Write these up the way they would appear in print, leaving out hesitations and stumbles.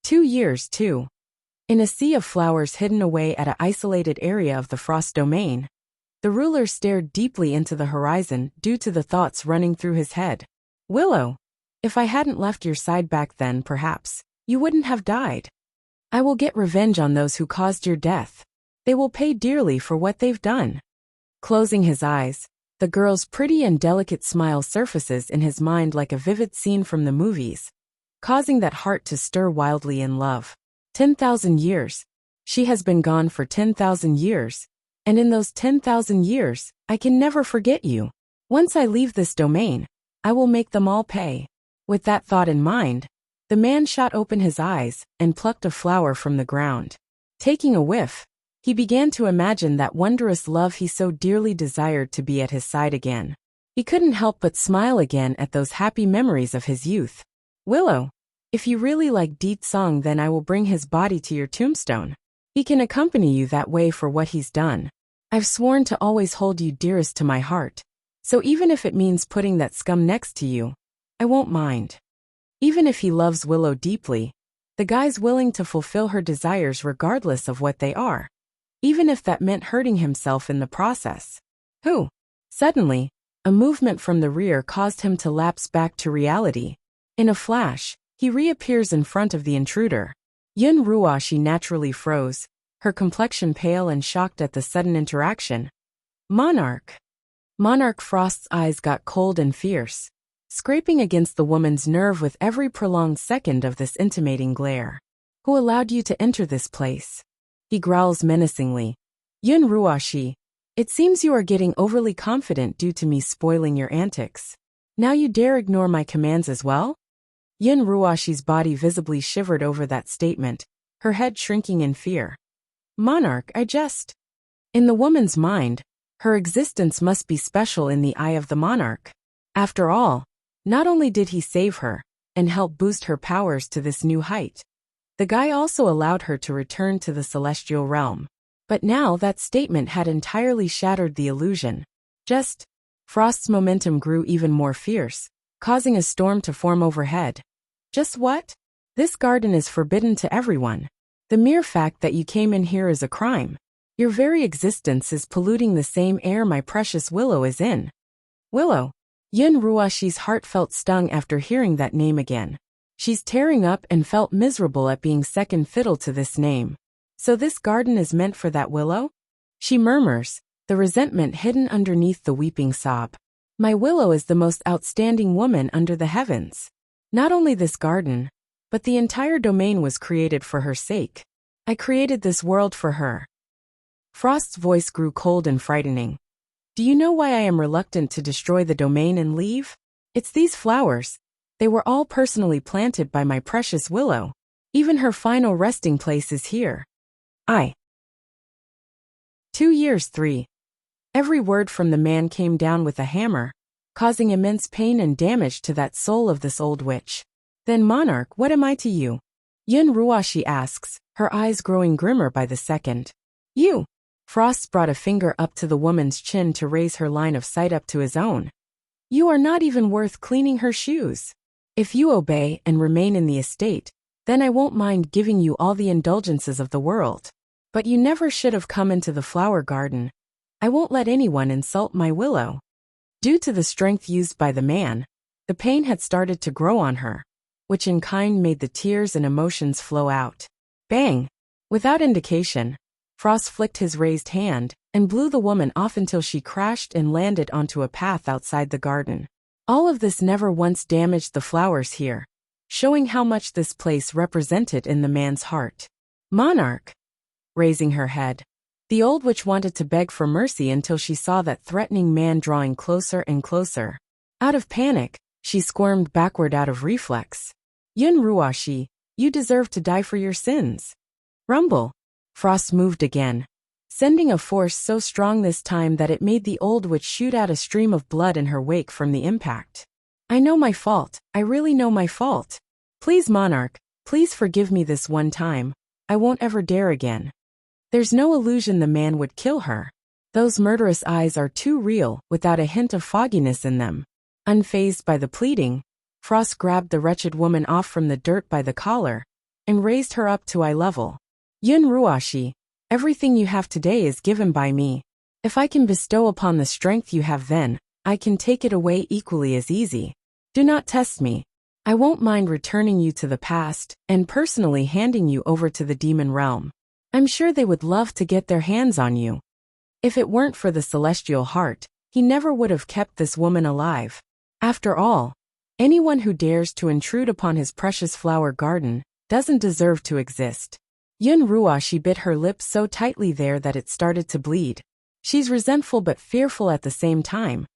2 years, too. In a sea of flowers hidden away at an isolated area of the Frost domain, the ruler stared deeply into the horizon due to the thoughts running through his head. Willow, if I hadn't left your side back then, perhaps you wouldn't have died. I will get revenge on those who caused your death. They will pay dearly for what they've done. Closing his eyes, the girl's pretty and delicate smile surfaces in his mind like a vivid scene from the movies, causing that heart to stir wildly in love. 10,000 years. She has been gone for 10,000 years, and in those 10,000 years, I can never forget you. Once I leave this domain, I will make them all pay. With that thought in mind, the man shot open his eyes and plucked a flower from the ground. Taking a whiff, he began to imagine that wondrous love he so dearly desired to be at his side again. He couldn't help but smile again at those happy memories of his youth. Willow, if you really like Deet Song, then I will bring his body to your tombstone. He can accompany you that way for what he's done. I've sworn to always hold you dearest to my heart, so even if it means putting that scum next to you, I won't mind. Even if he loves Willow deeply, the guy's willing to fulfill her desires regardless of what they are, even if that meant hurting himself in the process. Who? Suddenly, a movement from the rear caused him to lapse back to reality. In a flash, he reappears in front of the intruder. Yun Ruashi naturally froze, her complexion pale and shocked at the sudden interaction. Monarch. Monarch Frost's eyes got cold and fierce, scraping against the woman's nerve with every prolonged second of this intimating glare. Who allowed you to enter this place? He growls menacingly. Yun Ruashi, it seems you are getting overly confident due to me spoiling your antics. Now you dare ignore my commands as well? Yun Ruashi's body visibly shivered over that statement, her head shrinking in fear. Monarch, In the woman's mind, her existence must be special in the eye of the monarch. After all, not only did he save her and help boost her powers to this new height, the guy also allowed her to return to the celestial realm. But now that statement had entirely shattered the illusion. Frost's momentum grew even more fierce, causing a storm to form overhead. Just what? This garden is forbidden to everyone. The mere fact that you came in here is a crime. Your very existence is polluting the same air my precious Willow is in. Willow. Yun Ruashi's heart felt stung after hearing that name again. She's tearing up and felt miserable at being second fiddle to this name. So this garden is meant for that Willow? She murmurs, the resentment hidden underneath the weeping sob. My Willow is the most outstanding woman under the heavens. Not only this garden, but the entire domain was created for her sake. I created this world for her. Frost's voice grew cold and frightening. Do you know why I am reluctant to destroy the domain and leave? It's these flowers. They were all personally planted by my precious Willow. Even her final resting place is here. 2 years, 3. Every word from the man came down with a hammer, causing immense pain and damage to that soul of this old witch. Then Monarch, what am I to you? Yun Ruashi asks, her eyes growing grimmer by the second. You. Frost brought a finger up to the woman's chin to raise her line of sight up to his own. You are not even worth cleaning her shoes. If you obey and remain in the estate, then I won't mind giving you all the indulgences of the world. But you never should have come into the flower garden. I won't let anyone insult my Willow. Due to the strength used by the man, the pain had started to grow on her, which in kind made the tears and emotions flow out. Bang! Without indication, Frost flicked his raised hand and blew the woman off until she crashed and landed onto a path outside the garden. All of this never once damaged the flowers here, showing how much this place represented in the man's heart. Monarch! Raising her head, the old witch wanted to beg for mercy until she saw that threatening man drawing closer and closer. Out of panic, she squirmed backward out of reflex. Yun Ruashi, you deserve to die for your sins. Rumble. Frost moved again, sending a force so strong this time that it made the old witch shoot out a stream of blood in her wake from the impact. I know my fault. I really know my fault. Please, Monarch, please forgive me this one time. I won't ever dare again. There's no illusion the man would kill her. Those murderous eyes are too real, without a hint of fogginess in them. Unfazed by the pleading, Frost grabbed the wretched woman off from the dirt by the collar and raised her up to eye level. Yun Ruashi, everything you have today is given by me. If I can bestow upon the strength you have then, I can take it away equally as easy. Do not test me. I won't mind returning you to the past and personally handing you over to the demon realm. I'm sure they would love to get their hands on you. If it weren't for the celestial heart, he never would have kept this woman alive. After all, anyone who dares to intrude upon his precious flower garden doesn't deserve to exist. Yun Ruashi bit her lips so tightly there that it started to bleed. She's resentful but fearful at the same time,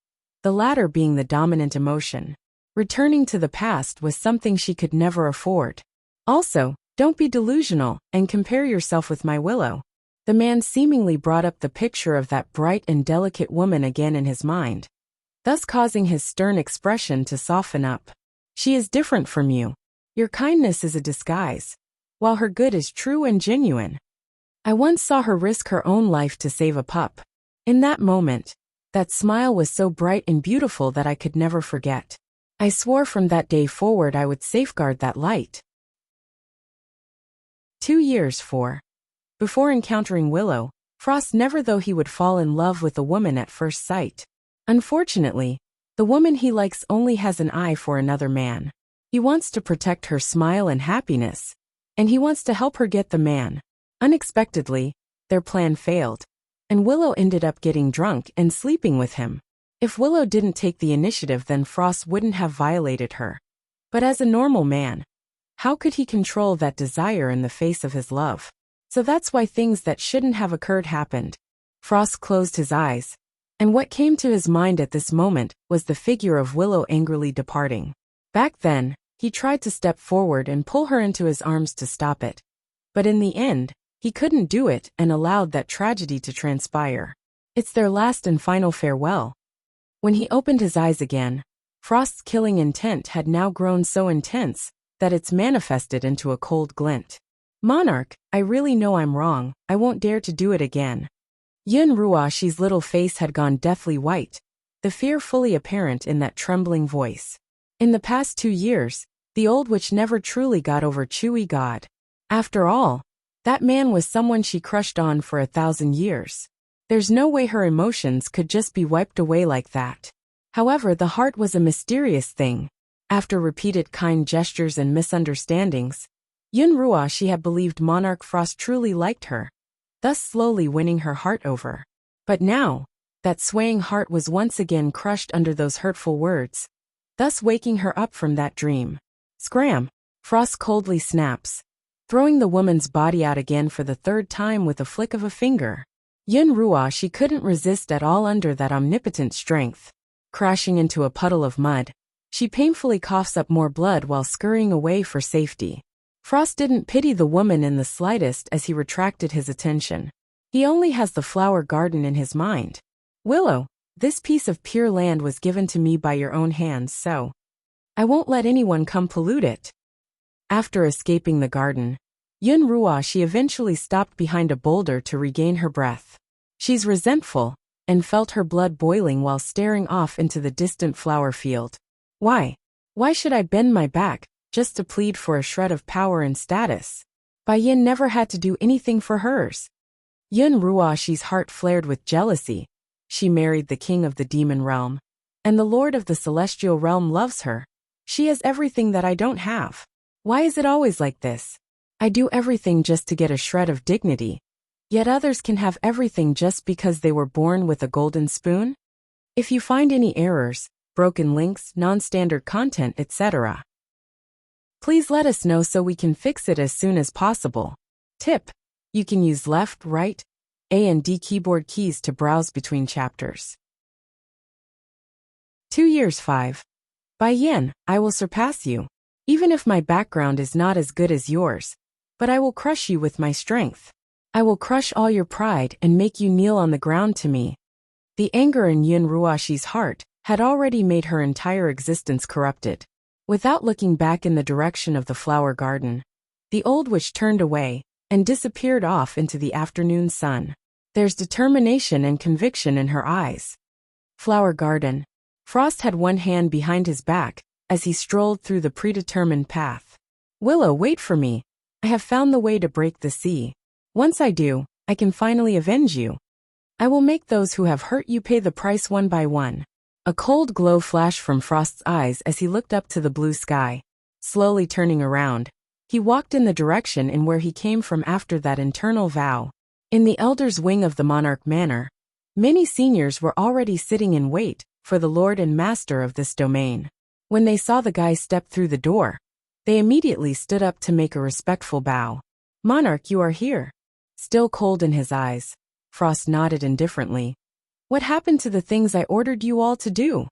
the latter being the dominant emotion. Returning to the past was something she could never afford. Also, don't be delusional and compare yourself with my Willow. The man seemingly brought up the picture of that bright and delicate woman again in his mind, thus causing his stern expression to soften up. She is different from you. Your kindness is a disguise, while her good is true and genuine. I once saw her risk her own life to save a pup. In that moment, that smile was so bright and beautiful that I could never forget. I swore from that day forward I would safeguard that light. 2 years 4. Before encountering Willow, Frost never thought he would fall in love with a woman at first sight. Unfortunately, the woman he likes only has an eye for another man. He wants to protect her smile and happiness, and he wants to help her get the man. Unexpectedly, their plan failed, and Willow ended up getting drunk and sleeping with him. If Willow didn't take the initiative, then Frost wouldn't have violated her. But as a normal man, how could he control that desire in the face of his love? So that's why things that shouldn't have occurred happened. Frost closed his eyes, and what came to his mind at this moment was the figure of Willow angrily departing. Back then, he tried to step forward and pull her into his arms to stop it. But in the end, he couldn't do it and allowed that tragedy to transpire. It's their last and final farewell. When he opened his eyes again, Frost's killing intent had now grown so intense that it's manifested into a cold glint. Monarch, I really know I'm wrong, I won't dare to do it again. Yun Ruashi's little face had gone deathly white, the fear fully apparent in that trembling voice. In the past 2 years, the old witch never truly got over Chewy God. After all, that man was someone she crushed on for 1,000 years. There's no way her emotions could just be wiped away like that. However, the heart was a mysterious thing. After repeated kind gestures and misunderstandings, Yun Ruashi had believed Monarch Frost truly liked her, thus slowly winning her heart over. But now, that swaying heart was once again crushed under those hurtful words, thus waking her up from that dream. Scram! Frost coldly snaps, throwing the woman's body out again for the 3rd time with a flick of a finger. Yun Ruashi couldn't resist at all under that omnipotent strength. Crashing into a puddle of mud, she painfully coughs up more blood while scurrying away for safety. Frost didn't pity the woman in the slightest as he retracted his attention. He only has the flower garden in his mind. Willow, this piece of pure land was given to me by your own hands, so I won't let anyone come pollute it. After escaping the garden, Yun Ruashi eventually stopped behind a boulder to regain her breath. She's resentful, and felt her blood boiling while staring off into the distant flower field. Why? Why should I bend my back just to plead for a shred of power and status? Bai Yin never had to do anything for hers. Yun Ruashi's heart flared with jealousy. She married the king of the demon realm, and the lord of the celestial realm loves her. She has everything that I don't have. Why is it always like this? I do everything just to get a shred of dignity, yet others can have everything just because they were born with a golden spoon? If you find any errors, broken links, non-standard content, etc., please let us know so we can fix it as soon as possible. Tip: you can use left, right, A and D keyboard keys to browse between chapters. 2 years 5. Bai Yin, I will surpass you. Even if my background is not as good as yours, but I will crush you with my strength. I will crush all your pride and make you kneel on the ground to me. The anger in Yun Ruashi's heart had already made her entire existence corrupted. Without looking back in the direction of the flower garden, the old witch turned away and disappeared off into the afternoon sun. There's determination and conviction in her eyes. Flower garden. Frost had one hand behind his back as he strolled through the predetermined path. Willow, wait for me. I have found the way to break the sea. Once I do, I can finally avenge you. I will make those who have hurt you pay the price one by one. A cold glow flashed from Frost's eyes as he looked up to the blue sky. Slowly turning around, he walked in the direction in where he came from after that internal vow. In the elder's wing of the Monarch Manor, many seniors were already sitting in wait for the lord and master of this domain. When they saw the guy step through the door, they immediately stood up to make a respectful bow. Monarch, you are here. Still cold in his eyes, Frost nodded indifferently. What happened to the things I ordered you all to do?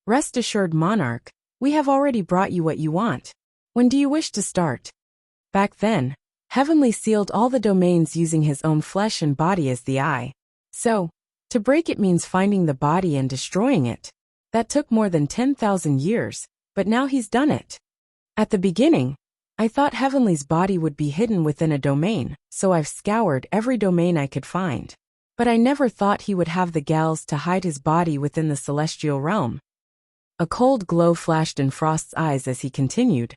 Rest assured, Monarch, we have already brought you what you want. When do you wish to start? Back then, Heavenly sealed all the domains using his own flesh and body as the eye. So, to break it means finding the body and destroying it. That took more than 10,000 years, but now he's done it. At the beginning, I thought Heavenly's body would be hidden within a domain, so I've scoured every domain I could find. But I never thought he would have the gals to hide his body within the celestial realm. A cold glow flashed in Frost's eyes as he continued.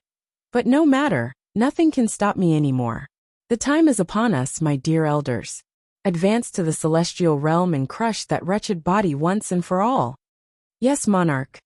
But no matter, nothing can stop me anymore. The time is upon us, my dear elders. Advance to the celestial realm and crush that wretched body once and for all. Yes, Monarch.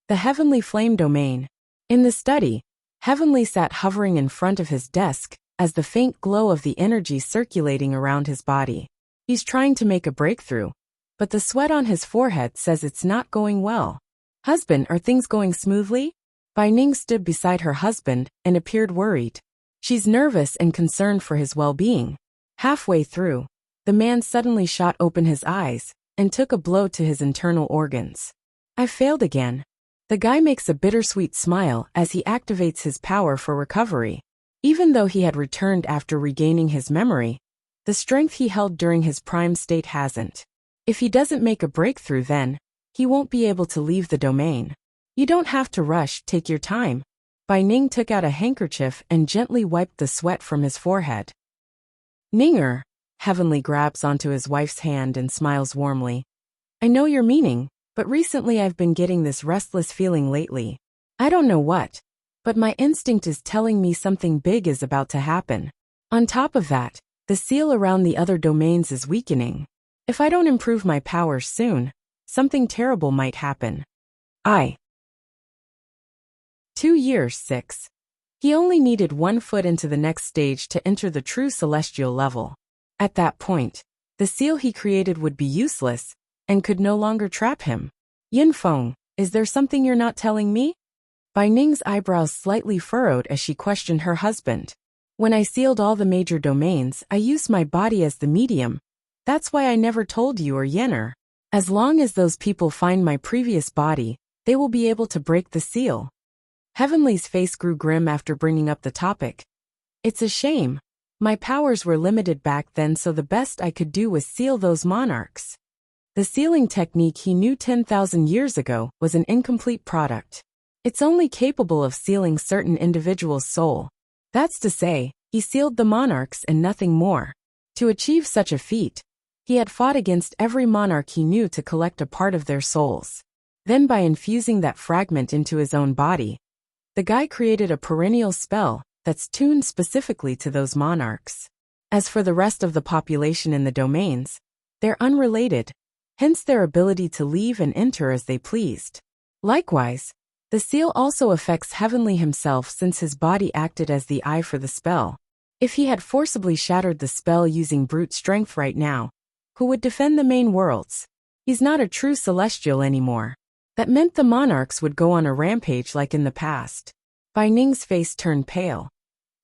The Heavenly Flame Domain. In the study, Heavenly sat hovering in front of his desk, as the faint glow of the energy circulating around his body. He's trying to make a breakthrough, but the sweat on his forehead says it's not going well. Husband, are things going smoothly? Bai Ning stood beside her husband and appeared worried. She's nervous and concerned for his well-being. Halfway through, the man suddenly shot open his eyes and took a blow to his internal organs. I failed again. The guy makes a bittersweet smile as he activates his power for recovery. Even though he had returned after regaining his memory, the strength he held during his prime state hasn't. If he doesn't make a breakthrough, then he won't be able to leave the domain. You don't have to rush, take your time. Bai Ning took out a handkerchief and gently wiped the sweat from his forehead. Ninger, Heavenly grabs onto his wife's hand and smiles warmly. I know your meaning, but recently I've been getting this restless feeling lately. I don't know what, but my instinct is telling me something big is about to happen. On top of that, the seal around the other domains is weakening. If I don't improve my powers soon, something terrible might happen. 2 years, 6. He only needed 1 foot into the next stage to enter the true celestial level. At that point, the seal he created would be useless and could no longer trap him. Yinfeng, is there something you're not telling me? Bai Ning's eyebrows slightly furrowed as she questioned her husband. When I sealed all the major domains, I used my body as the medium. That's why I never told you or Yenner. As long as those people find my previous body, they will be able to break the seal. Heavenly's face grew grim after bringing up the topic. It's a shame. My powers were limited back then, so the best I could do was seal those monarchs. The sealing technique he knew 10,000 years ago was an incomplete product. It's only capable of sealing certain individuals' soul. That's to say, he sealed the monarchs and nothing more. To achieve such a feat, he had fought against every monarch he knew to collect a part of their souls. Then by infusing that fragment into his own body, the guy created a perennial spell that's tuned specifically to those monarchs. As for the rest of the population in the domains, they're unrelated, hence their ability to leave and enter as they pleased. Likewise, the seal also affects Heavenly himself since his body acted as the eye for the spell. If he had forcibly shattered the spell using brute strength right now, who would defend the main worlds? He's not a true celestial anymore. That meant the monarchs would go on a rampage like in the past. Bai Ning's face turned pale.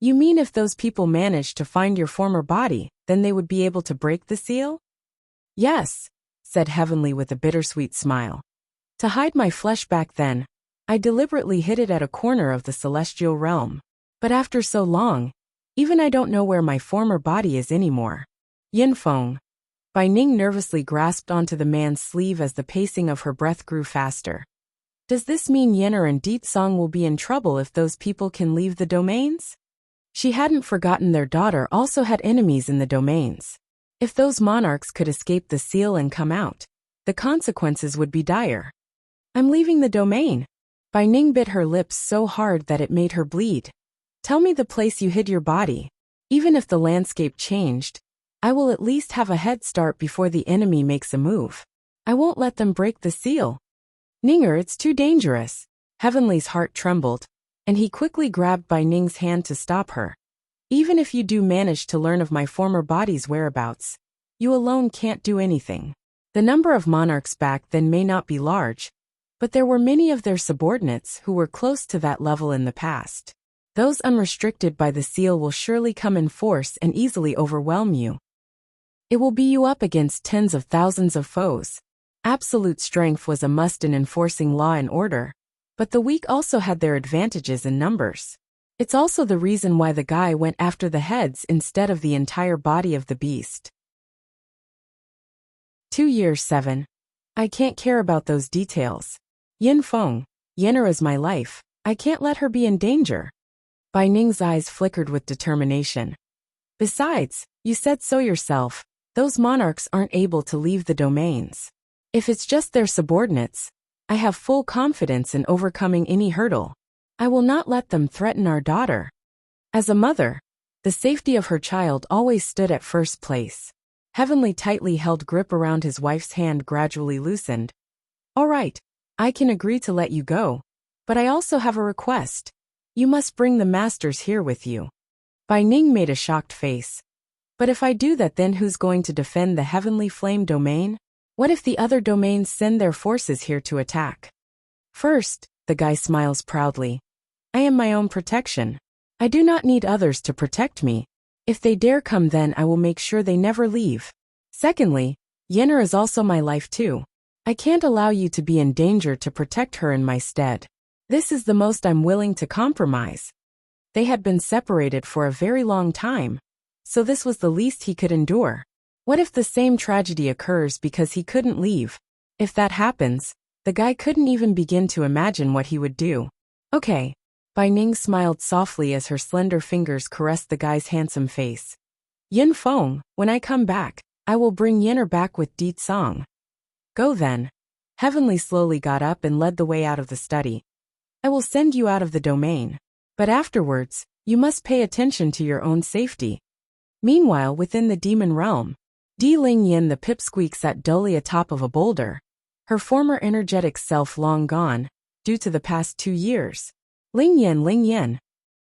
You mean if those people managed to find your former body, then they would be able to break the seal? Yes, said Heavenly with a bittersweet smile. To hide my flesh back then, I deliberately hid it at a corner of the celestial realm. But after so long, even I don't know where my former body is anymore. Yinfeng. Bai Ning nervously grasped onto the man's sleeve as the pacing of her breath grew faster. Does this mean Yenner and Deetsong will be in trouble if those people can leave the domains? She hadn't forgotten their daughter also had enemies in the domains. If those monarchs could escape the seal and come out, the consequences would be dire. I'm leaving the domain. Bai Ning bit her lips so hard that it made her bleed. Tell me the place you hid your body. Even if the landscape changed, I will at least have a head start before the enemy makes a move. I won't let them break the seal. Ninger, it's too dangerous. Heavenly's heart trembled, and he quickly grabbed Bai Ning's hand to stop her. Even if you do manage to learn of my former body's whereabouts, you alone can't do anything. The number of monarchs back then may not be large, but there were many of their subordinates who were close to that level in the past. Those unrestricted by the seal will surely come in force and easily overwhelm you. It will be you up against tens of thousands of foes. Absolute strength was a must in enforcing law and order, but the weak also had their advantages in numbers. It's also the reason why the guy went after the heads instead of the entire body of the beast. 2 years 7. I can't care about those details. Yin Feng, Yenner is my life. I can't let her be in danger. Bai Ning's eyes flickered with determination. Besides, you said so yourself, those monarchs aren't able to leave the domains. If it's just their subordinates, I have full confidence in overcoming any hurdle. I will not let them threaten our daughter. As a mother, the safety of her child always stood at first place. Heavenly tightly held grip around his wife's hand gradually loosened. All right, I can agree to let you go, but I also have a request. You must bring the masters here with you. Bai Ning made a shocked face. But if I do that, then who's going to defend the Heavenly Flame domain? What if the other domains send their forces here to attack? First, the guy smiles proudly. I am my own protection. I do not need others to protect me. If they dare come, then I will make sure they never leave. Secondly, Yenner is also my life too. I can't allow you to be in danger to protect her in my stead. This is the most I'm willing to compromise. They had been separated for a very long time, so this was the least he could endure. What if the same tragedy occurs because he couldn't leave? If that happens, the guy couldn't even begin to imagine what he would do. Okay. Bai Ning smiled softly as her slender fingers caressed the guy's handsome face. Yin Feng, when I come back, I will bring Yenner back with Di Song. Go then. Heavenly slowly got up and led the way out of the study. I will send you out of the domain. But afterwards, you must pay attention to your own safety. Meanwhile, within the demon realm, Di Lingyan the pipsqueak sat dully atop of a boulder. Her former energetic self long gone, due to the past 2 years. Lingyan.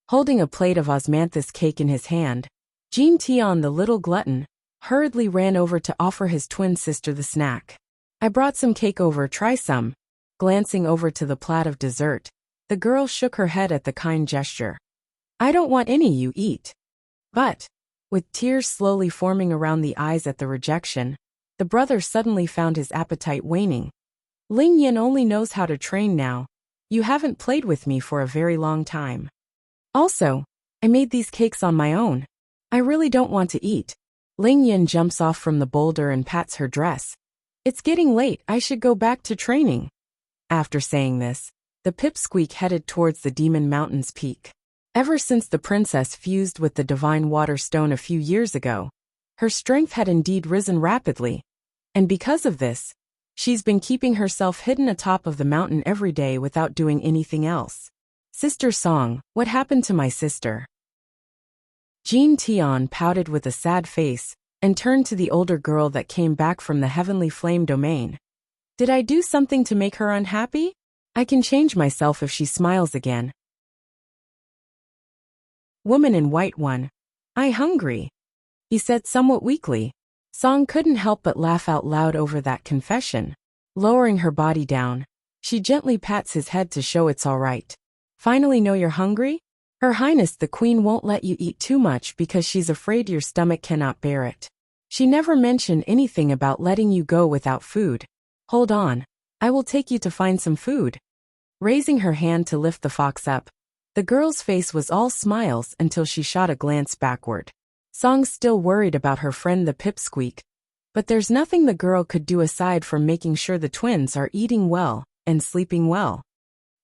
Holding a plate of osmanthus cake in his hand, Jean Tian the little glutton, hurriedly ran over to offer his twin sister the snack. I brought some cake over, try some. Glancing over to the plate of dessert, the girl shook her head at the kind gesture. I don't want any, you eat. But, with tears slowly forming around the eyes at the rejection, the brother suddenly found his appetite waning. Lingyan only knows how to train now. You haven't played with me for a very long time. Also, I made these cakes on my own. I really don't want to eat. Lingyan jumps off from the boulder and pats her dress. It's getting late, I should go back to training. After saying this, the pipsqueak headed towards the Demon Mountain's peak. Ever since the princess fused with the divine water stone a few years ago, her strength had indeed risen rapidly. And because of this, she's been keeping herself hidden atop of the mountain every day without doing anything else. Sister Song, what happened to my sister? Jean Tian pouted with a sad face and turned to the older girl that came back from the Heavenly Flame domain. Did I do something to make her unhappy? I can change myself if she smiles again. Woman in white one. I hungry. He said somewhat weakly. Song couldn't help but laugh out loud over that confession. Lowering her body down, she gently pats his head to show it's all right. Finally know you're hungry? Her Highness the Queen won't let you eat too much because she's afraid your stomach cannot bear it. She never mentioned anything about letting you go without food. Hold on, I will take you to find some food. Raising her hand to lift the fox up, the girl's face was all smiles until she shot a glance backward. Song's still worried about her friend the pipsqueak, but there's nothing the girl could do aside from making sure the twins are eating well and sleeping well.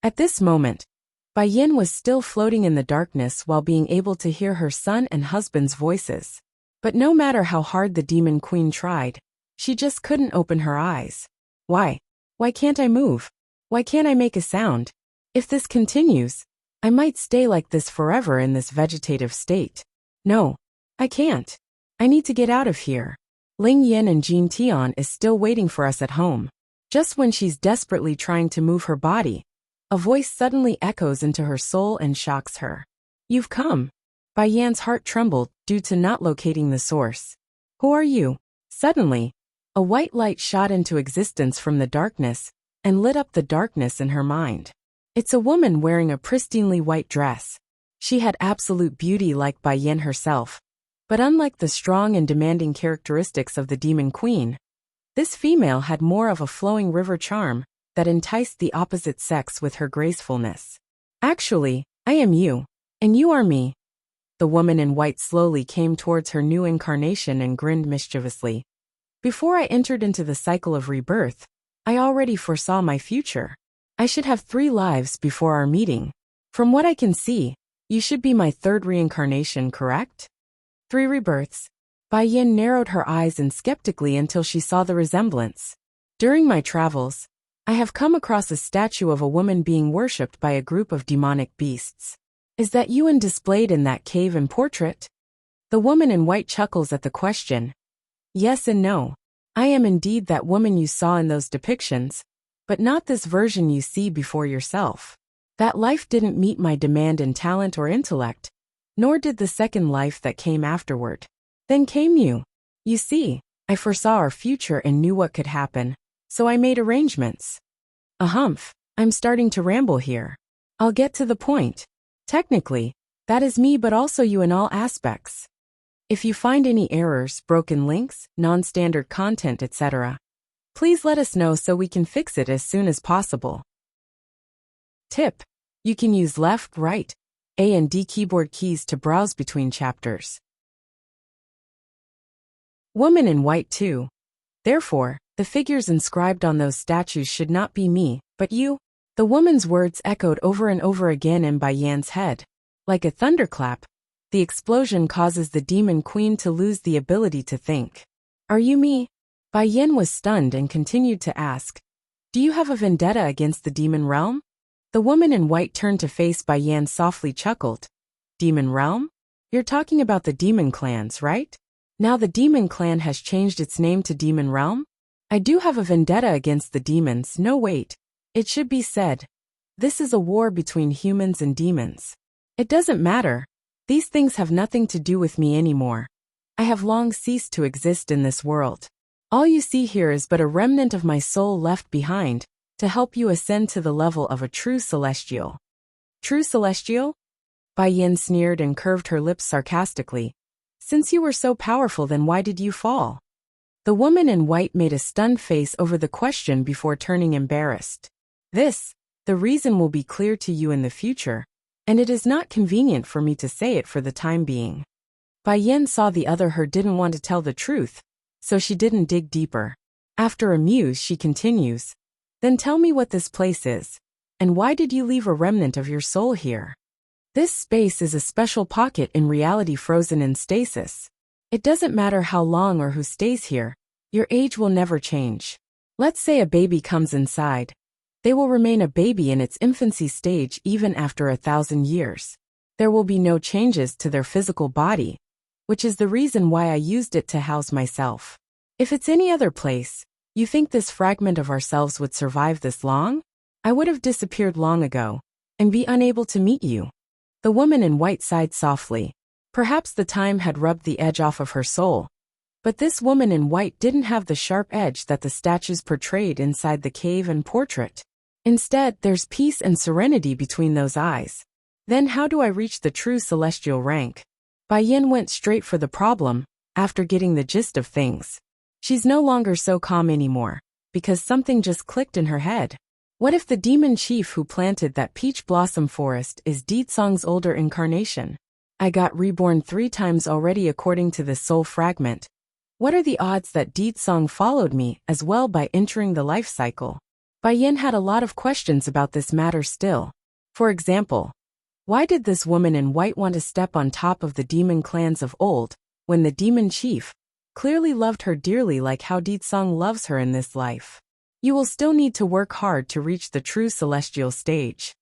At this moment, Bai Yin was still floating in the darkness while being able to hear her son and husband's voices. But no matter how hard the demon queen tried, she just couldn't open her eyes. Why? Why can't I move? Why can't I make a sound? If this continues, I might stay like this forever in this vegetative state. No, I can't. I need to get out of here. Ling Yin and Jin Tian is still waiting for us at home. Just when she's desperately trying to move her body, a voice suddenly echoes into her soul and shocks her. You've come. Bai Yan's heart trembled due to not locating the source. Who are you? Suddenly, a white light shot into existence from the darkness and lit up the darkness in her mind. It's a woman wearing a pristinely white dress. She had absolute beauty like Bai Yan herself. But unlike the strong and demanding characteristics of the demon queen, this female had more of a flowing river charm that enticed the opposite sex with her gracefulness. Actually, I am you, and you are me. The woman in white slowly came towards her new incarnation and grinned mischievously. Before I entered into the cycle of rebirth, I already foresaw my future. I should have 3 lives before our meeting. From what I can see, you should be my 3rd reincarnation, correct? 3 rebirths. Bai Yin narrowed her eyes and skeptically until she saw the resemblance. During my travels, I have come across a statue of a woman being worshipped by a group of demonic beasts. Is that you displayed in that cave and portrait? The woman in white chuckles at the question. Yes and no. I am indeed that woman you saw in those depictions, but not this version you see before yourself. That life didn't meet my demand in talent or intellect, nor did the second life that came afterward. Then came you. You see, I foresaw our future and knew what could happen, so I made arrangements. Humph, I'm starting to ramble here. I'll get to the point. Technically, that is me but also you in all aspects. If you find any errors, broken links, non-standard content, etc., please let us know so we can fix it as soon as possible. Tip: you can use left, right, A and D keyboard keys to browse between chapters. Woman in white too. Therefore, the figures inscribed on those statues should not be me, but you. The woman's words echoed over and over again in Bai Yan's head. Like a thunderclap, the explosion causes the demon queen to lose the ability to think. Are you me? Bai Yan was stunned and continued to ask. Do you have a vendetta against the demon realm? The woman in white turned to face Bai Yan softly chuckled. Demon realm? You're talking about the demon clans, right? Now the demon clan has changed its name to demon realm? I do have a vendetta against the demons. No wait. It should be said. This is a war between humans and demons. It doesn't matter. These things have nothing to do with me anymore. I have long ceased to exist in this world. All you see here is but a remnant of my soul left behind to help you ascend to the level of a true celestial. True celestial? Bai Yin sneered and curved her lips sarcastically. Since you were so powerful, then why did you fall? The woman in white made a stunned face over the question before turning embarrassed. The reason will be clear to you in the future, and it is not convenient for me to say it for the time being. Bai Yin saw the other her didn't want to tell the truth, so she didn't dig deeper. After a muse, she continues. Then tell me what this place is, and why did you leave a remnant of your soul here? This space is a special pocket in reality frozen in stasis. It doesn't matter how long or who stays here, your age will never change. Let's say a baby comes inside. They will remain a baby in its infancy stage even after 1,000 years. There will be no changes to their physical body, which is the reason why I used it to house myself. If it's any other place, you think this fragment of ourselves would survive this long? I would have disappeared long ago, and be unable to meet you. The woman in white sighed softly. Perhaps the time had rubbed the edge off of her soul. But this woman in white didn't have the sharp edge that the statues portrayed inside the cave and portrait. Instead, there's peace and serenity between those eyes. Then how do I reach the true celestial rank? Bai Yin went straight for the problem, after getting the gist of things. She's no longer so calm anymore, because something just clicked in her head. What if the demon chief who planted that peach blossom forest is Deetsong's older incarnation? I got reborn 3 times already according to this soul fragment. What are the odds that Deetsong followed me as well by entering the life cycle? Bai Yin had a lot of questions about this matter still. For example, why did this woman in white want to step on top of the demon clans of old, when the demon chief clearly loved her dearly like how Deetsong loves her in this life? You will still need to work hard to reach the true celestial stage.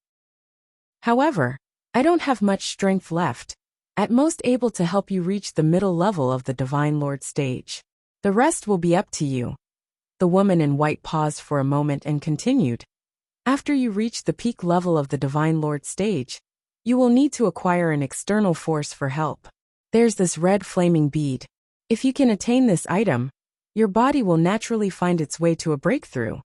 However, I don't have much strength left. at most able to help you reach the middle level of the Divine Lord stage. The rest will be up to you. The woman in white paused for a moment and continued. After you reach the peak level of the Divine Lord stage, you will need to acquire an external force for help. There's this red flaming bead. If you can attain this item, your body will naturally find its way to a breakthrough.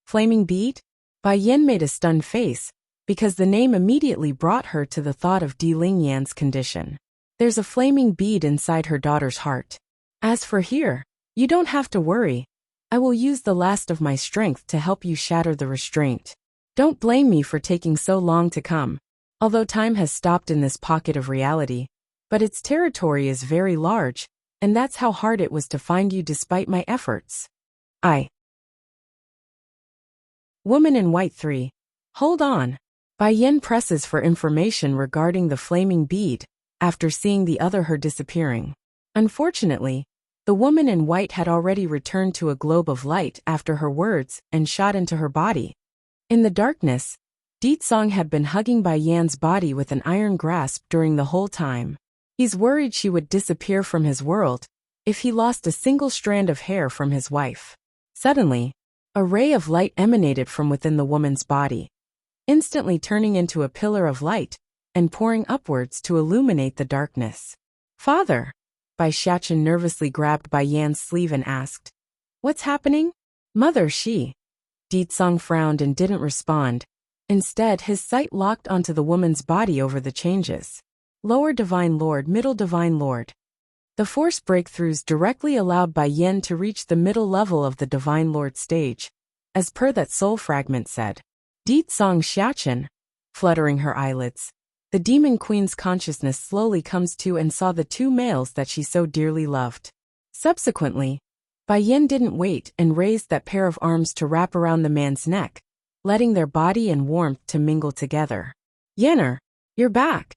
Flaming bead? Bai Yin made a stunned face, because the name immediately brought her to the thought of Di Lingyan's condition. There's a flaming bead inside her daughter's heart. As for here, you don't have to worry. I will use the last of my strength to help you shatter the restraint. Don't blame me for taking so long to come, although time has stopped in this pocket of reality, but its territory is very large, and that's how hard it was to find you despite my efforts. Woman in White 3. Hold on. Bai Yin presses for information regarding the flaming bead, after seeing the other her disappearing. Unfortunately, the woman in white had already returned to a globe of light after her words and shot into her body. In the darkness, Ditsong had been hugging Bai Yan's body with an iron grasp during the whole time. He's worried she would disappear from his world if he lost a single strand of hair from his wife. Suddenly, a ray of light emanated from within the woman's body, instantly turning into a pillar of light and pouring upwards to illuminate the darkness. Father! Bai Xiachen nervously grabbed Bai Yan's sleeve and asked, "What's happening?" Mother, she. Ditsong frowned and didn't respond. Instead, his sight locked onto the woman's body over the changes. Lower Divine Lord, Middle Divine Lord. The force breakthroughs directly allowed Bai Yin to reach the middle level of the Divine Lord stage, as per that soul fragment said. Ditsong Xiachen, fluttering her eyelids, the Demon Queen's consciousness slowly comes to and saw the two males that she so dearly loved. Subsequently, Bai Yin didn't wait and raised that pair of arms to wrap around the man's neck, letting their body and warmth to mingle together. Yenner, you're back.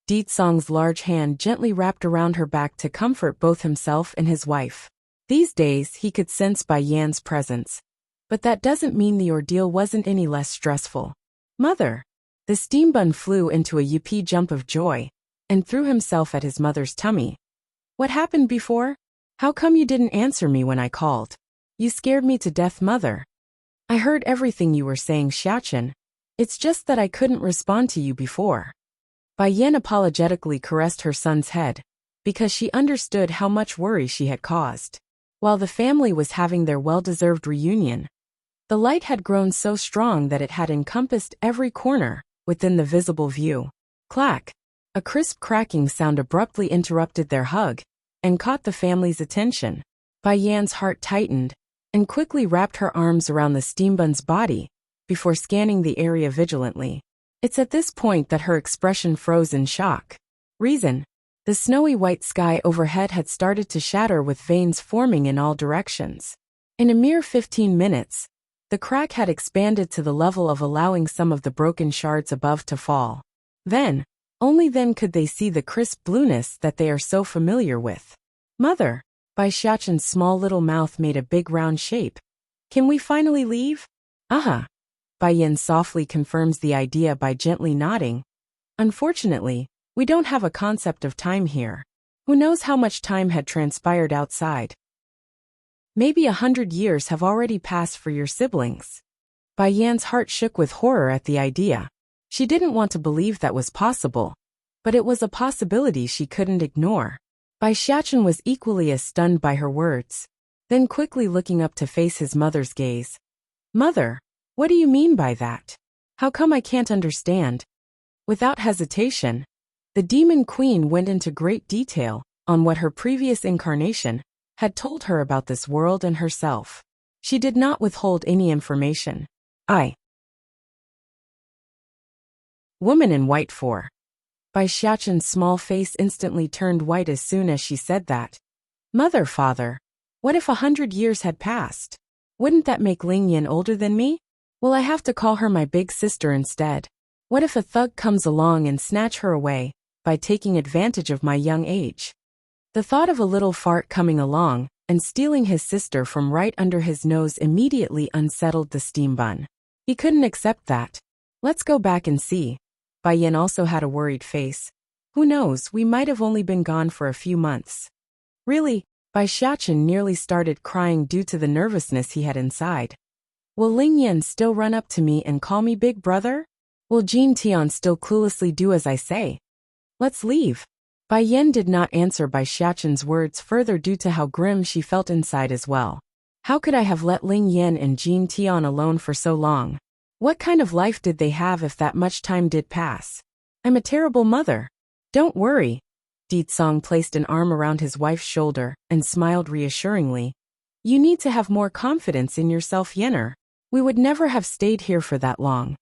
Ditsong's large hand gently wrapped around her back to comfort both himself and his wife. These days he could sense Bai Yan's presence, but that doesn't mean the ordeal wasn't any less stressful. Mother! The steam bun flew into a yippee jump of joy and threw himself at his mother's tummy. What happened before? How come you didn't answer me when I called? You scared me to death, Mother. I heard everything you were saying, Xiachen. It's just that I couldn't respond to you before. Bai Yin apologetically caressed her son's head, because she understood how much worry she had caused. While the family was having their well-deserved reunion, the light had grown so strong that it had encompassed every corner within the visible view. Clack! A crisp cracking sound abruptly interrupted their hug and caught the family's attention. Bai Yan's heart tightened and quickly wrapped her arms around the steambun's body before scanning the area vigilantly. It's at this point that her expression froze in shock. Reason: the snowy white sky overhead had started to shatter with veins forming in all directions. In a mere 15 minutes, the crack had expanded to the level of allowing some of the broken shards above to fall. Then, only then could they see the crisp blueness that they are so familiar with. Mother! Bai Xiachen's small little mouth made a big round shape. Can we finally leave? Bai Yin softly confirms the idea by gently nodding. Unfortunately, we don't have a concept of time here. Who knows how much time had transpired outside? Maybe 100 years have already passed for your siblings. Bai Yan's heart shook with horror at the idea. She didn't want to believe that was possible, but it was a possibility she couldn't ignore. Bai Xiachen was equally as stunned by her words, then quickly looking up to face his mother's gaze. Mother! What do you mean by that? How come I can't understand? Without hesitation, the Demon Queen went into great detail on what her previous incarnation had told her about this world and herself. She did not withhold any information. Woman in White 4. Bai Xiachen's small face instantly turned white as soon as she said that. Mother, father, what if 100 years had passed? Wouldn't that make Lingyan older than me? Will I have to call her my big sister instead? What if a thug comes along and snatch her away by taking advantage of my young age? The thought of a little fart coming along and stealing his sister from right under his nose immediately unsettled the steam bun. He couldn't accept that. Let's go back and see. Bai Yin also had a worried face. Who knows, we might have only been gone for a few months. Really? Bai Xiachen nearly started crying due to the nervousness he had inside. Will Ling Yan still run up to me and call me big brother? Will Jin Tian still cluelessly do as I say? Let's leave. Bai Yan did not answer Bai Xiachen's words further due to how grim she felt inside as well. How could I have let Ling Yan and Jin Tian alone for so long? What kind of life did they have if that much time did pass? I'm a terrible mother. Don't worry. Di Tsong placed an arm around his wife's shoulder and smiled reassuringly. You need to have more confidence in yourself, Yenner. We would never have stayed here for that long.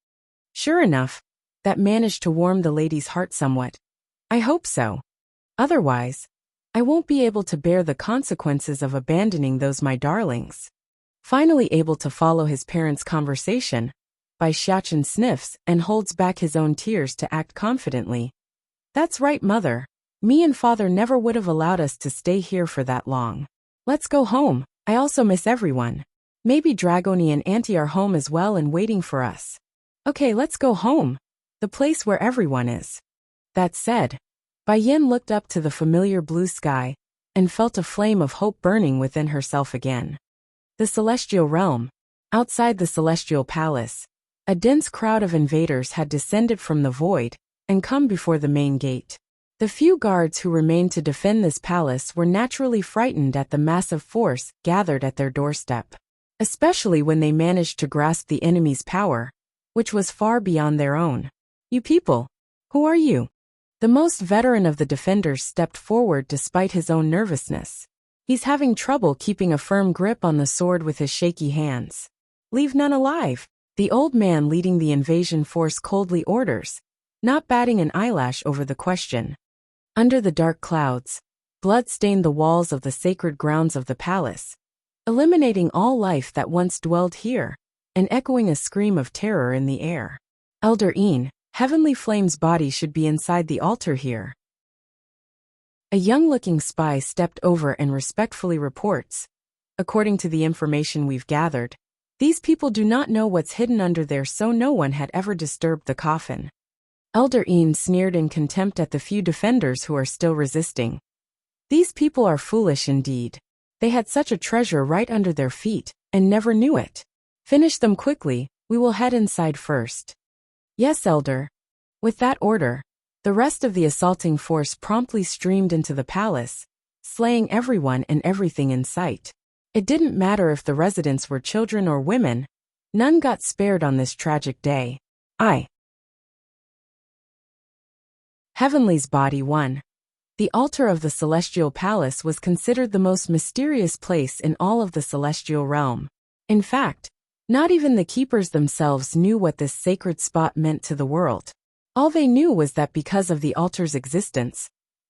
Sure enough, that managed to warm the lady's heart somewhat. I hope so. Otherwise, I won't be able to bear the consequences of abandoning those my darlings. Finally able to follow his parents' conversation, Bai Xiachen sniffs and holds back his own tears to act confidently. That's right, mother. Me and father never would have allowed us to stay here for that long. Let's go home. I also miss everyone. Maybe Dragoni and Auntie are home as well and waiting for us. Okay, let's go home. The place where everyone is. That said, Bai Yin looked up to the familiar blue sky and felt a flame of hope burning within herself again. The Celestial Realm. Outside the Celestial Palace, a dense crowd of invaders had descended from the void and come before the main gate. The few guards who remained to defend this palace were naturally frightened at the massive force gathered at their doorstep, especially when they managed to grasp the enemy's power, which was far beyond their own. You people, who are you? The most veteran of the defenders stepped forward despite his own nervousness. He's having trouble keeping a firm grip on the sword with his shaky hands. Leave none alive, the old man leading the invasion force coldly orders, not batting an eyelash over the question. Under the dark clouds, blood stained the walls of the sacred grounds of the palace, eliminating all life that once dwelled here, and echoing a scream of terror in the air. Elder Een, Heavenly Flame's body should be inside the altar here. A young-looking spy stepped over and respectfully reports. According to the information we've gathered, these people do not know what's hidden under there, so no one had ever disturbed the coffin. Elder Een sneered in contempt at the few defenders who are still resisting. These people are foolish indeed. They had such a treasure right under their feet, and never knew it. Finish them quickly, we will head inside first. Yes, Elder. With that order, the rest of the assaulting force promptly streamed into the palace, slaying everyone and everything in sight. It didn't matter if the residents were children or women, none got spared on this tragic day. Heavenly's body 1. The altar of the Celestial Palace was considered the most mysterious place in all of the Celestial Realm. In fact, not even the keepers themselves knew what this sacred spot meant to the world. All they knew was that because of the altar's existence,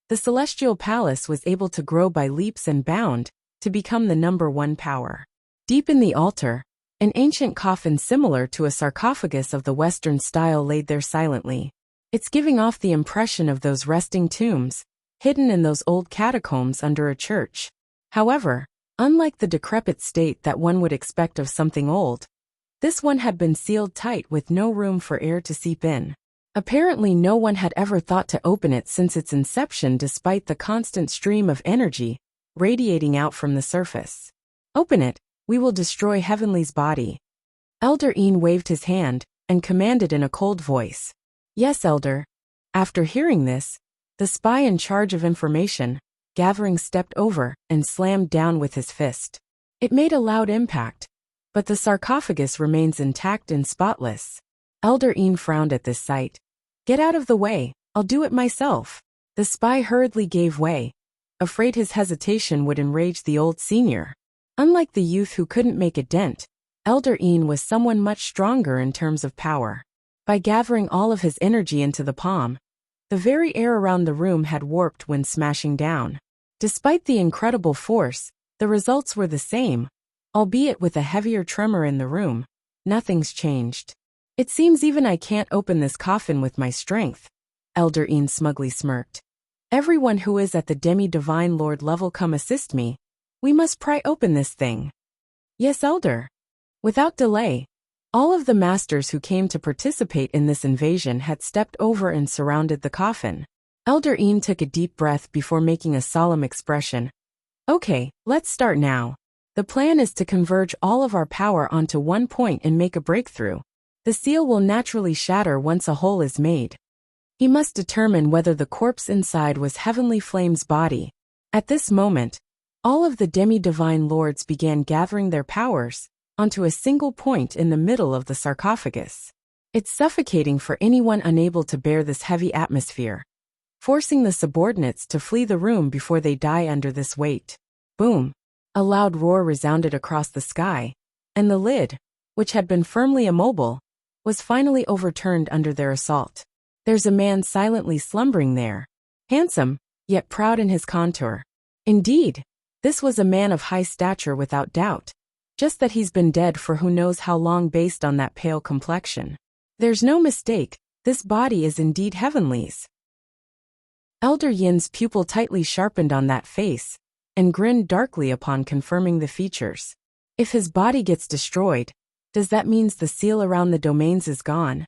the Celestial Palace was able to grow by leaps and bounds to become the #1 power. Deep in the altar, an ancient coffin similar to a sarcophagus of the Western style laid there silently. It's giving off the impression of those resting tombs, hidden in those old catacombs under a church. However, unlike the decrepit state that one would expect of something old, this one had been sealed tight with no room for air to seep in. Apparently no one had ever thought to open it since its inception despite the constant stream of energy radiating out from the surface. Open it, we will destroy Heavenly's body. Elder Een waved his hand and commanded in a cold voice. Yes, Elder. After hearing this, the spy in charge of information, gathering stepped over and slammed down with his fist. It made a loud impact, but the sarcophagus remains intact and spotless. Elder Een frowned at this sight. Get out of the way, I'll do it myself. The spy hurriedly gave way, afraid his hesitation would enrage the old senior. Unlike the youth who couldn't make a dent, Elder Een was someone much stronger in terms of power. By gathering all of his energy into the palm, the very air around the room had warped when smashing down. Despite the incredible force, the results were the same, albeit with a heavier tremor in the room. Nothing's changed. It seems even I can't open this coffin with my strength. Elder Een smugly smirked. Everyone who is at the demi-divine lord level come assist me. We must pry open this thing. Yes, Elder. Without delay, all of the masters who came to participate in this invasion had stepped over and surrounded the coffin. Elder Een took a deep breath before making a solemn expression. Okay, let's start now. The plan is to converge all of our power onto one point and make a breakthrough. The seal will naturally shatter once a hole is made. He must determine whether the corpse inside was Heavenly Flame's body. At this moment, all of the demi-divine lords began gathering their powers onto a single point in the middle of the sarcophagus. It's suffocating for anyone unable to bear this heavy atmosphere, forcing the subordinates to flee the room before they die under this weight. Boom! A loud roar resounded across the sky, and the lid, which had been firmly immobile, was finally overturned under their assault. There's a man silently slumbering there, handsome, yet proud in his contour. Indeed, this was a man of high stature without doubt, just that he's been dead for who knows how long based on that pale complexion. There's no mistake, this body is indeed Heavenly's. Elder Yin's pupil tightly sharpened on that face, and grinned darkly upon confirming the features. If his body gets destroyed, does that mean the seal around the domains is gone?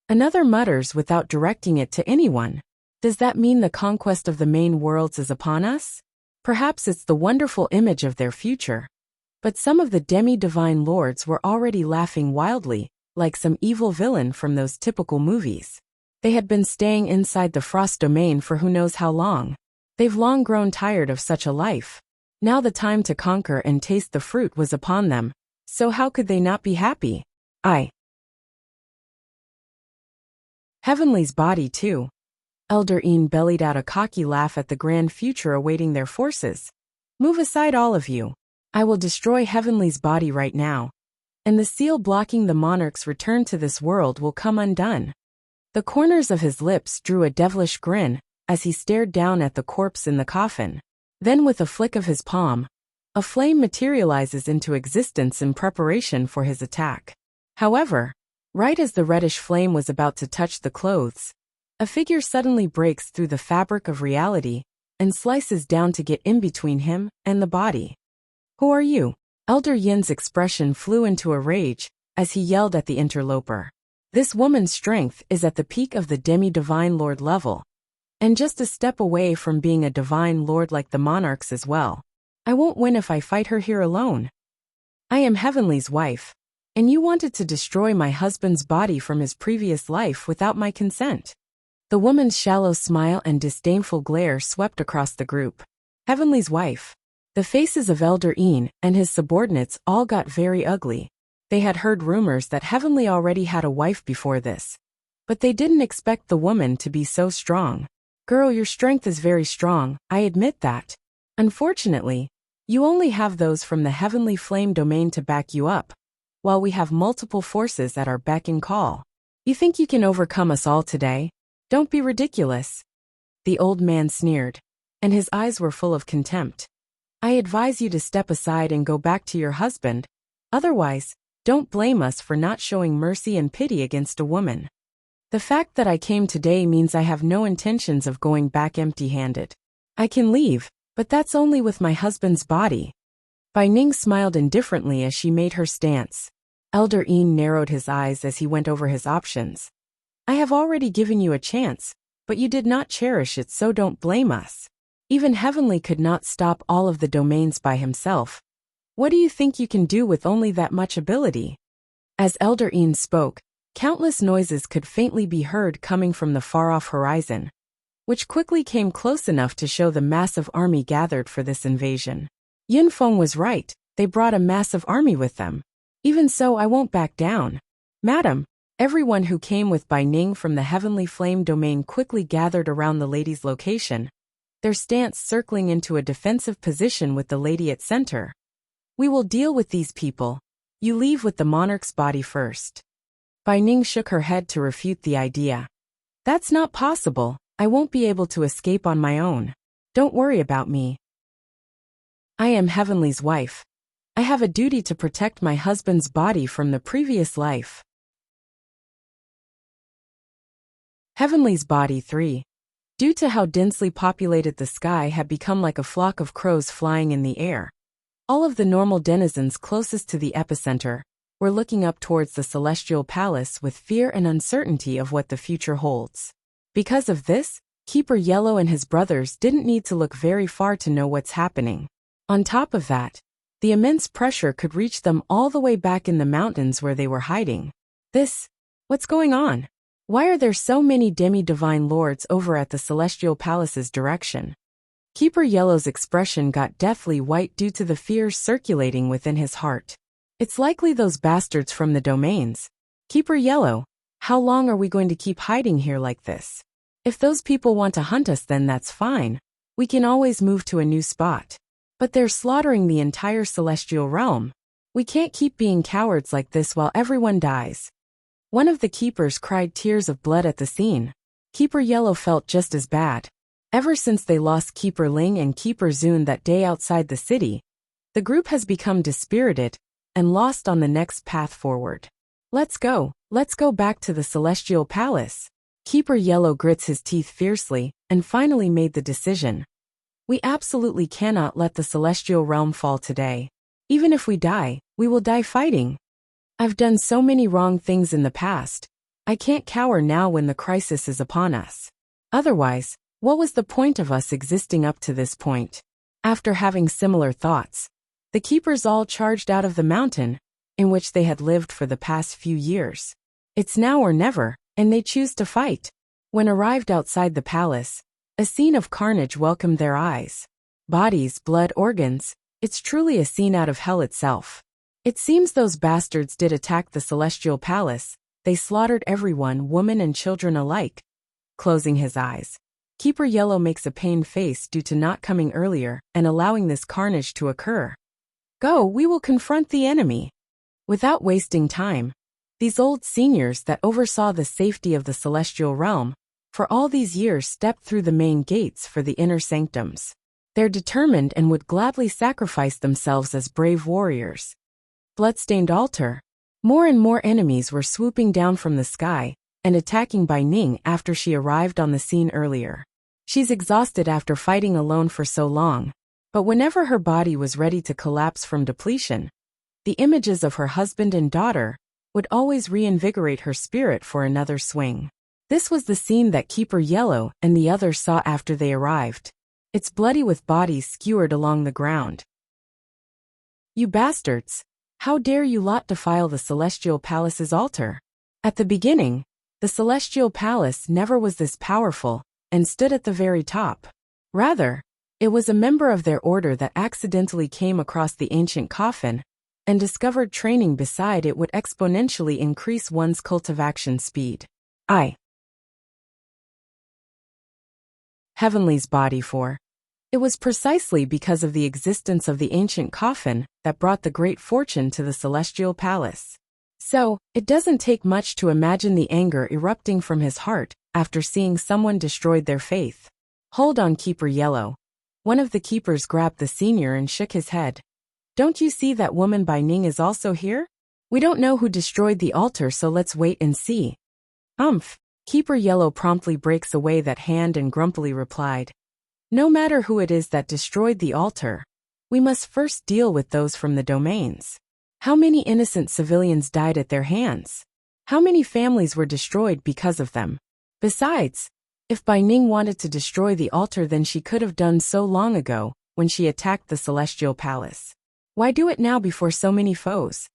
Another mutters without directing it to anyone. Does that mean the conquest of the main worlds is upon us? Perhaps it's the wonderful image of their future. But some of the demi-divine lords were already laughing wildly, like some evil villain from those typical movies. They had been staying inside the frost domain for who knows how long. They've long grown tired of such a life. Now the time to conquer and taste the fruit was upon them, so how could they not be happy? Heavenly's body too. Elder Een bellied out a cocky laugh at the grand future awaiting their forces. Move aside all of you. I will destroy Heavenly's body right now. And the seal blocking the monarch's return to this world will come undone. The corners of his lips drew a devilish grin as he stared down at the corpse in the coffin. Then with a flick of his palm, a flame materializes into existence in preparation for his attack. However, right as the reddish flame was about to touch the clothes, a figure suddenly breaks through the fabric of reality and slices down to get in between him and the body. Who are you? Elder Yin's expression flew into a rage as he yelled at the interloper. This woman's strength is at the peak of the demi-divine lord level, and just a step away from being a divine lord like the monarchs as well. I won't win if I fight her here alone. I am Heavenly's wife, and you wanted to destroy my husband's body from his previous life without my consent. The woman's shallow smile and disdainful glare swept across the group. Heavenly's wife. The faces of Elder Een and his subordinates all got very ugly. They had heard rumors that Heavenly already had a wife before this, but they didn't expect the woman to be so strong. Girl, your strength is very strong, I admit that. Unfortunately, you only have those from the Heavenly Flame domain to back you up, while we have multiple forces at our beck and call. You think you can overcome us all today? Don't be ridiculous. The old man sneered, and his eyes were full of contempt. I advise you to step aside and go back to your husband. Otherwise, don't blame us for not showing mercy and pity against a woman. The fact that I came today means I have no intentions of going back empty-handed. I can leave, but that's only with my husband's body. Bai Ning smiled indifferently as she made her stance. Elder Een narrowed his eyes as he went over his options. I have already given you a chance, but you did not cherish it, so don't blame us. Even Heavenly could not stop all of the domains by himself. What do you think you can do with only that much ability? As Elder Een spoke, countless noises could faintly be heard coming from the far-off horizon, which quickly came close enough to show the massive army gathered for this invasion. Yin Feng was right, they brought a massive army with them. Even so, I won't back down. Madam, everyone who came with Bai Ning from the Heavenly Flame domain quickly gathered around the lady's location, their stance circling into a defensive position with the lady at center. We will deal with these people. You leave with the monarch's body first. Bai Ning shook her head to refute the idea. That's not possible, I won't be able to escape on my own. Don't worry about me. I am Heavenly's wife. I have a duty to protect my husband's body from the previous life. Heavenly's body 3. Due to how densely populated the sky had become like a flock of crows flying in the air, all of the normal denizens closest to the epicenter were looking up towards the celestial palace with fear and uncertainty of what the future holds. Because of this, Keeper Yellow and his brothers didn't need to look very far to know what's happening. On top of that, the immense pressure could reach them all the way back in the mountains where they were hiding. What's going on? Why are there so many demi-divine lords over at the Celestial Palace's direction? Keeper Yellow's expression got deathly white due to the fears circulating within his heart. It's likely those bastards from the domains. Keeper Yellow, how long are we going to keep hiding here like this? If those people want to hunt us, then that's fine. We can always move to a new spot. But they're slaughtering the entire celestial realm. We can't keep being cowards like this while everyone dies. One of the keepers cried tears of blood at the scene. Keeper Yellow felt just as bad. Ever since they lost Keeper Ling and Keeper Zun that day outside the city, the group has become dispirited and lost on the next path forward. Let's go back to the Celestial Palace. Keeper Yellow grits his teeth fiercely and finally made the decision. We absolutely cannot let the celestial realm fall today. Even if we die, we will die fighting. I've done so many wrong things in the past. I can't cower now when the crisis is upon us. Otherwise, what was the point of us existing up to this point? After having similar thoughts, the keepers all charged out of the mountain, in which they had lived for the past few years. It's now or never, and they choose to fight. When arrived outside the palace, a scene of carnage welcomed their eyes. Bodies, blood, organs. It's truly a scene out of hell itself. It seems those bastards did attack the Celestial Palace. They slaughtered everyone, women and children alike. Closing his eyes, Keeper Yellow makes a pained face due to not coming earlier and allowing this carnage to occur. Go, we will confront the enemy. Without wasting time, these old seniors that oversaw the safety of the celestial realm for all these years stepped through the main gates for the inner sanctums. They're determined and would gladly sacrifice themselves as brave warriors. Bloodstained altar. More and more enemies were swooping down from the sky and attacking Bai Ning after she arrived on the scene earlier. She's exhausted after fighting alone for so long, but whenever her body was ready to collapse from depletion, the images of her husband and daughter would always reinvigorate her spirit for another swing. This was the scene that Keeper Yellow and the others saw after they arrived. It's bloody with bodies skewered along the ground. You bastards! How dare you lot defile the Celestial Palace's altar? At the beginning, the Celestial Palace never was this powerful and stood at the very top. Rather, it was a member of their order that accidentally came across the ancient coffin and discovered training beside it would exponentially increase one's cultivation speed. Heavenly's body for. It was precisely because of the existence of the ancient coffin that brought the great fortune to the Celestial Palace. So, it doesn't take much to imagine the anger erupting from his heart after seeing someone destroyed their faith. Hold on, Keeper Yellow. One of the keepers grabbed the senior and shook his head. Don't you see that woman Bai Ning is also here? We don't know who destroyed the altar, so let's wait and see. Keeper Yellow promptly breaks away that hand and grumpily replied. No matter who it is that destroyed the altar, we must first deal with those from the domains. How many innocent civilians died at their hands? How many families were destroyed because of them? Besides, if Bai Ning wanted to destroy the altar, then she could have done so long ago when she attacked the Celestial Palace. Why do it now before so many foes?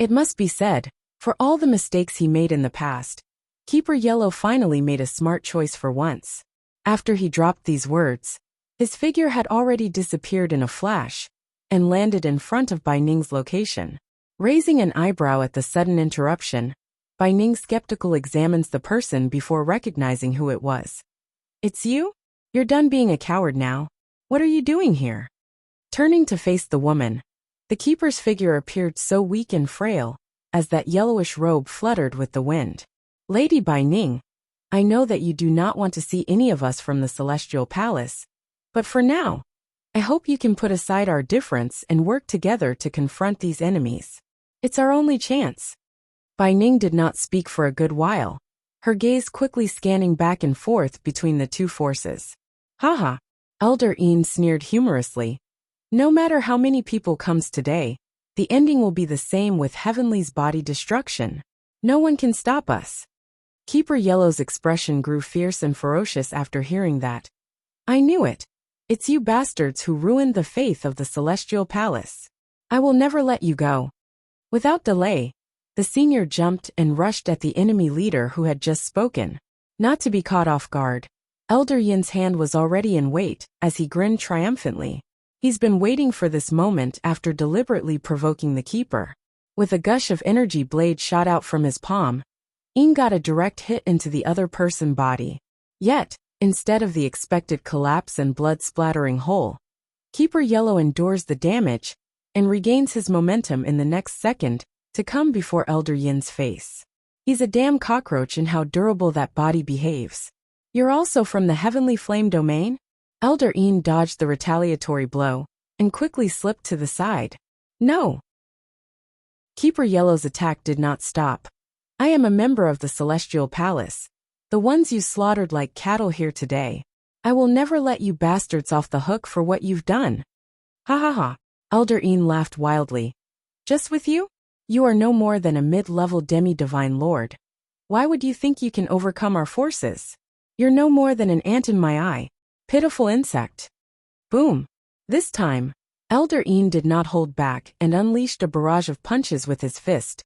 It must be said, for all the mistakes he made in the past, Keeper Yellow finally made a smart choice for once. After he dropped these words, his figure had already disappeared in a flash and landed in front of Bai Ning's location. Raising an eyebrow at the sudden interruption, Bai Ning skeptical examines the person before recognizing who it was. It's you? You're done being a coward now. What are you doing here? Turning to face the woman, the keeper's figure appeared so weak and frail as that yellowish robe fluttered with the wind. Lady Bai Ning, I know that you do not want to see any of us from the Celestial Palace, but for now, I hope you can put aside our difference and work together to confront these enemies. It's our only chance. Bai Ning did not speak for a good while, her gaze quickly scanning back and forth between the two forces. Haha, Elder Een sneered humorously. No matter how many people comes today, the ending will be the same with Heavenly's body destruction. No one can stop us. Keeper Yellow's expression grew fierce and ferocious after hearing that. I knew it. It's you bastards who ruined the faith of the Celestial Palace. I will never let you go. Without delay, the senior jumped and rushed at the enemy leader who had just spoken. Not to be caught off guard, Elder Yin's hand was already in wait as he grinned triumphantly. He's been waiting for this moment after deliberately provoking the keeper. With a gush of energy blade shot out from his palm, Yin got a direct hit into the other person's body. Yet, instead of the expected collapse and blood-splattering hole, Keeper Yellow endures the damage and regains his momentum in the next second to come before Elder Yin's face. He's a damn cockroach in how durable that body behaves. You're also from the Heavenly Flame domain? Elder Yin dodged the retaliatory blow and quickly slipped to the side. No. Keeper Yellow's attack did not stop. I am a member of the Celestial Palace. The ones you slaughtered like cattle here today. I will never let you bastards off the hook for what you've done. Ha ha ha. Elder Yin laughed wildly. Just with you? You are no more than a mid-level demi-divine lord. Why would you think you can overcome our forces? You're no more than an ant in my eye. Pitiful insect. Boom. This time, Elder Yin did not hold back and unleashed a barrage of punches with his fist,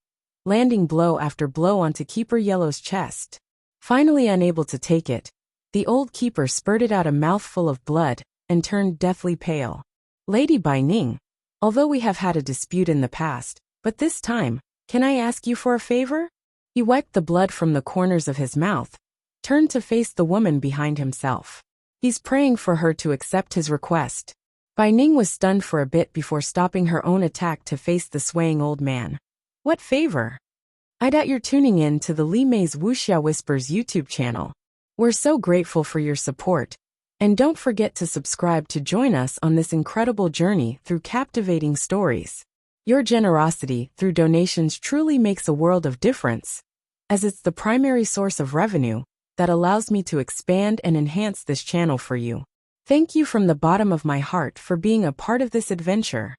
landing blow after blow onto Keeper Yellow's chest. Finally unable to take it, the old keeper spurted out a mouthful of blood and turned deathly pale. Lady Bai Ning, although we have had a dispute in the past, but this time, can I ask you for a favor? He wiped the blood from the corners of his mouth, turned to face the woman behind himself. He's praying for her to accept his request. Bai Ning was stunned for a bit before stopping her own attack to face the swaying old man. What favor? I doubt you're tuning in to the Li Mei's Wuxia Whispers YouTube channel. We're so grateful for your support. And don't forget to subscribe to join us on this incredible journey through captivating stories. Your generosity through donations truly makes a world of difference, as it's the primary source of revenue that allows me to expand and enhance this channel for you. Thank you from the bottom of my heart for being a part of this adventure.